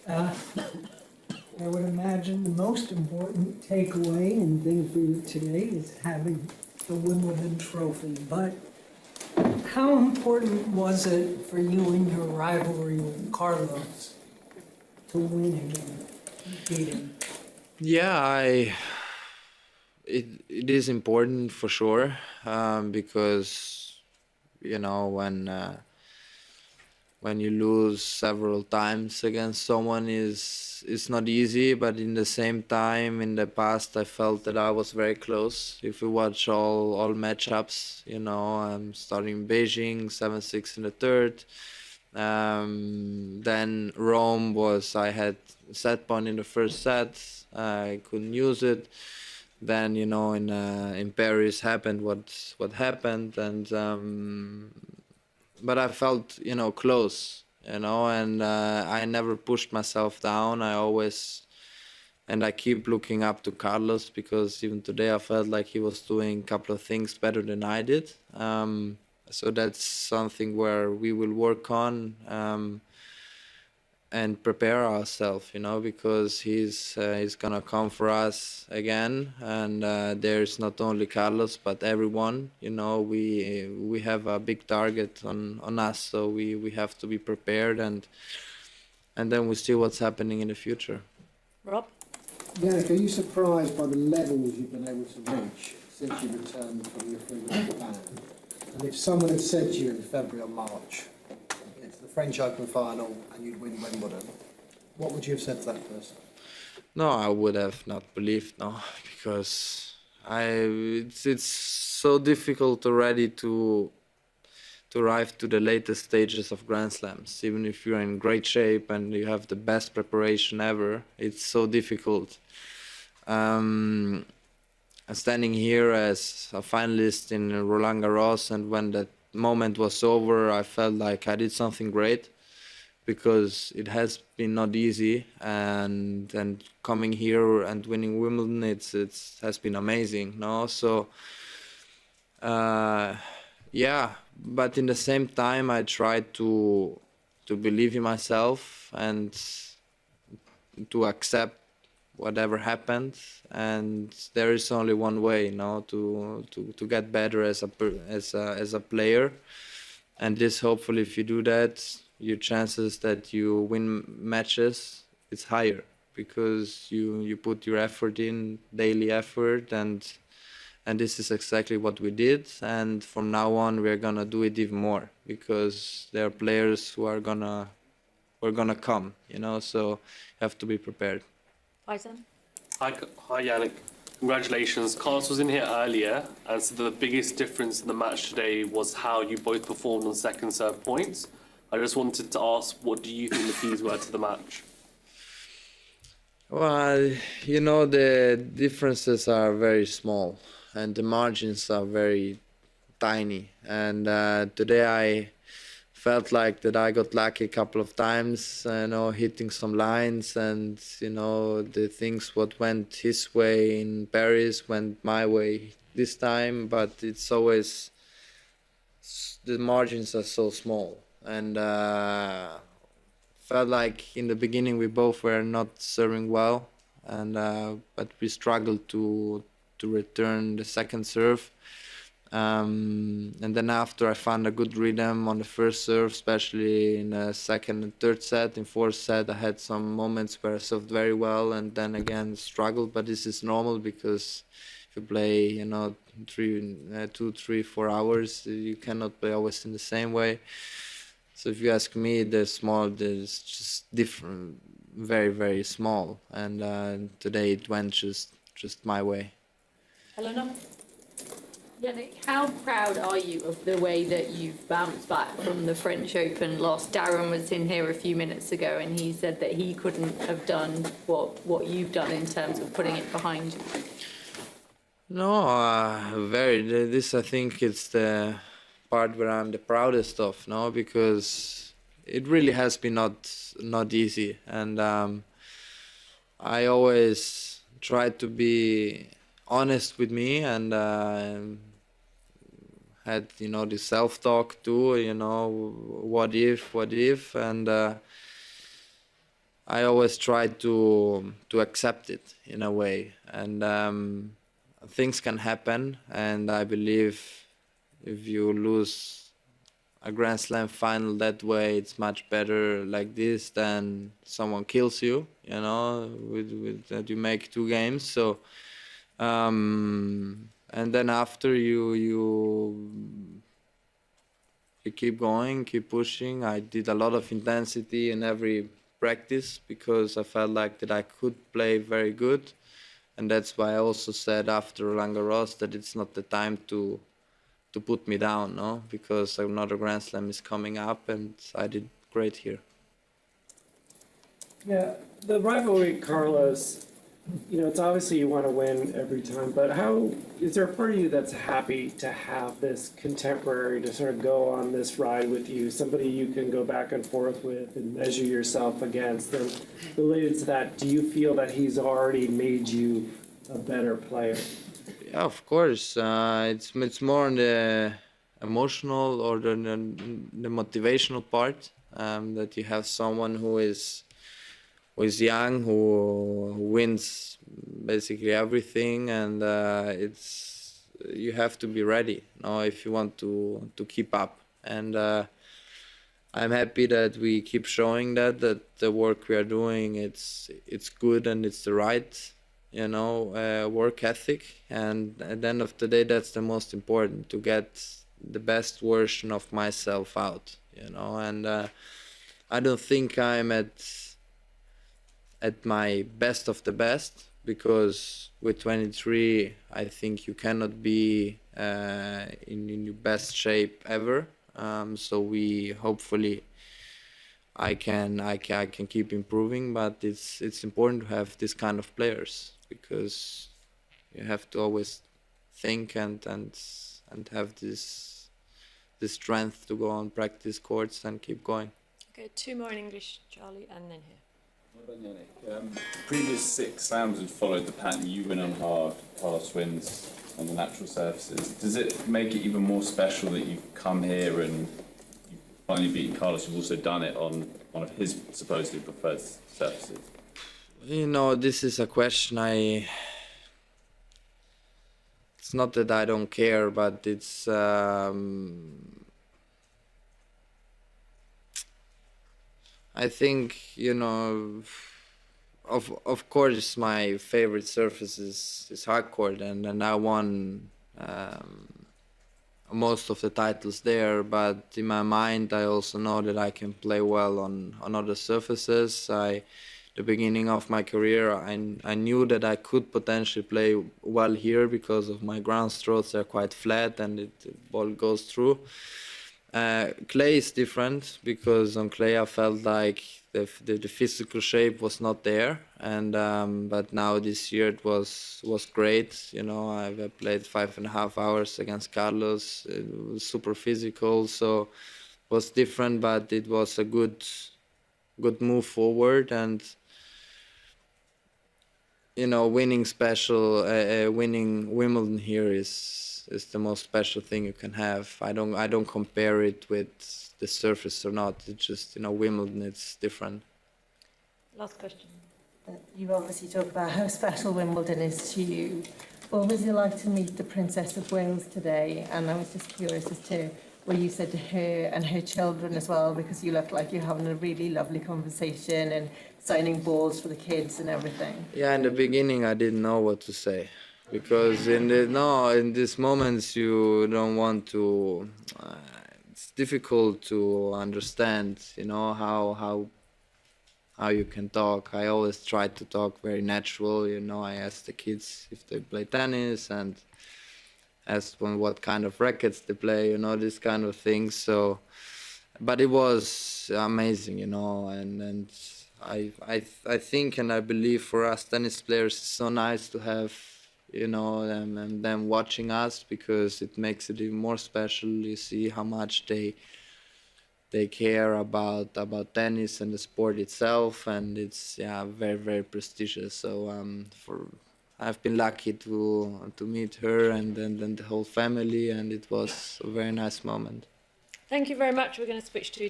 Uh, I would imagine the most important takeaway and thing for you today is having the Wimbledon trophy. But how important was it for you in your rivalry with Carlos to win again, beat him? Yeah, it is important for sure, because when you lose several times against someone is it's not easy, but in the same time in the past I felt that I was very close. If we watch all matchups, I'm starting Beijing 7-6 in the third. Then Rome was I had set point in the first set. I couldn't use it. Then in Paris happened what happened, and but I felt close, and I never pushed myself down. I keep looking up to Carlos, because even today I felt like he was doing a couple of things better than I did. So that's something where we will work on. And prepare ourselves, because he's gonna come for us again, and there's not only Carlos but everyone. We have a big target on us, so we have to be prepared, and then we see what's happening in the future. Rob? Jannik, are you surprised by the levels you've been able to reach since you returned from your freelance ban? And if someone had said to you in February or March, it's the French Open final and you'd win Wimbledon, what would you have said to that person? No, I would have not believed, no, because it's so difficult already to arrive to the latest stages of Grand Slams. Even if you're in great shape and you have the best preparation ever, it's so difficult. Standing here as a finalist in Roland Garros, and when that moment was over, I felt like I did something great, because it has been not easy, and coming here and winning Wimbledon, it has been amazing, no? So yeah, but in the same time I tried to believe in myself and to accept whatever happened, and there is only one way, to get better as a player, and this, hopefully, if you do that, your chances that you win matches is higher, because you put your effort in, daily effort, and this is exactly what we did, and from now on we're gonna do it even more, because there are players who are gonna come, so you have to be prepared. Faisal? Hi, Jannik. Congratulations. Carlos was in here earlier, and so the biggest difference in the match today was how you both performed on second serve points. I just wanted to ask, what do you think the keys were to the match? Well, the differences are very small, and the margins are very tiny. And today I felt like that I got lucky a couple of times, hitting some lines, and the things what went his way in Paris went my way this time. But it's always, the margins are so small, and felt like in the beginning we both were not serving well, and but we struggled to return the second serve. And then after, I found a good rhythm on the first serve, especially in the second and third set. In fourth set, I had some moments where I served very well, and then again struggled. But this is normal, because if you play, 2, 3, 4 hours, you cannot play always in the same way. So if you ask me, there's just different, very, very small. And today it went just my way. Eleanor? Jannik, how proud are you of the way that you've bounced back from the French Open loss? Darren was in here a few minutes ago, and he said that he couldn't have done what you've done in terms of putting it behind you. No, this, I think, it's the part where I'm the proudest of, no, because it really has been not easy, and I always try to be honest with me, and had the self-talk too, what if, and I always try to accept it in a way, and things can happen. And I believe if you lose a Grand Slam final that way, it's much better like this than someone kills you. You know, with that you make 2 games. So, and then after you keep going, keep pushing. I did a lot of intensity in every practice because I felt like that I could play very good, and that's why I also said after Roland Garros that it's not the time to put me down, no, because another Grand Slam is coming up, and I did great here. Yeah, the rivalry, Carlos, it's obviously you want to win every time, but how is there a part of you that's happy to have this contemporary to sort of go on this ride with you, somebody you can go back and forth with and measure yourself against? And related to that, do you feel that he's already made you a better player? Yeah, of course. It's more on the emotional or the motivational part, that you have someone who is young, who wins basically everything, and you have to be ready, if you want to keep up. And I'm happy that we keep showing that the work we are doing, it's good and it's the right, work ethic. And at the end of the day, that's the most important, to get the best version of myself out, and I don't think I'm at my best of the best, because with 23 I think you cannot be in your best shape ever. So hopefully I can keep improving, but it's important to have this kind of players, because you have to always think and have this strength to go on practice courts and keep going. Okay, 2 more in English, Charlie, and then here. Well done, Jannik. Previous 6 slams had followed the pattern. You win on hard, Carlos wins on the natural surfaces. Does it make it even more special that you've come here and you've finally beaten Carlos? You've also done it on one of his supposedly preferred surfaces. This is a question it's not that I don't care, but it's I think, of course my favorite surface is hard court, and I won most of the titles there, but in my mind I also know that I can play well on other surfaces. The beginning of my career, I knew that I could potentially play well here because of my ground strokes are quite flat and the ball goes through. Clay is different, because on clay I felt like the physical shape was not there, and but now this year it was great. I've played 5.5 hours against Carlos. It was super physical, so it was different, but it was a good move forward. And winning Wimbledon here is the most special thing you can have. I don't compare it with the surface or not. It's just, Wimbledon, it's different. Last question. You obviously talk about how special Wimbledon is to you. What was it like to meet the Princess of Wales today? And I was just curious as to what you said to her and her children as well, because you look like you're having a really lovely conversation and signing balls for the kids and everything. Yeah, in the beginning I didn't know what to say, because in these moments you don't want to. It's difficult to understand, how you can talk. I always try to talk very natural. I ask the kids if they play tennis and ask them what kind of rackets they play. This kind of things. So, but it was amazing, and I think and I believe for us tennis players it's so nice to have them watching us, because it makes it even more special. You see how much they care about tennis and the sport itself, and it's very, very prestigious. So I've been lucky to meet her and then the whole family, and it was a very nice moment. Thank you very much. We're going to switch to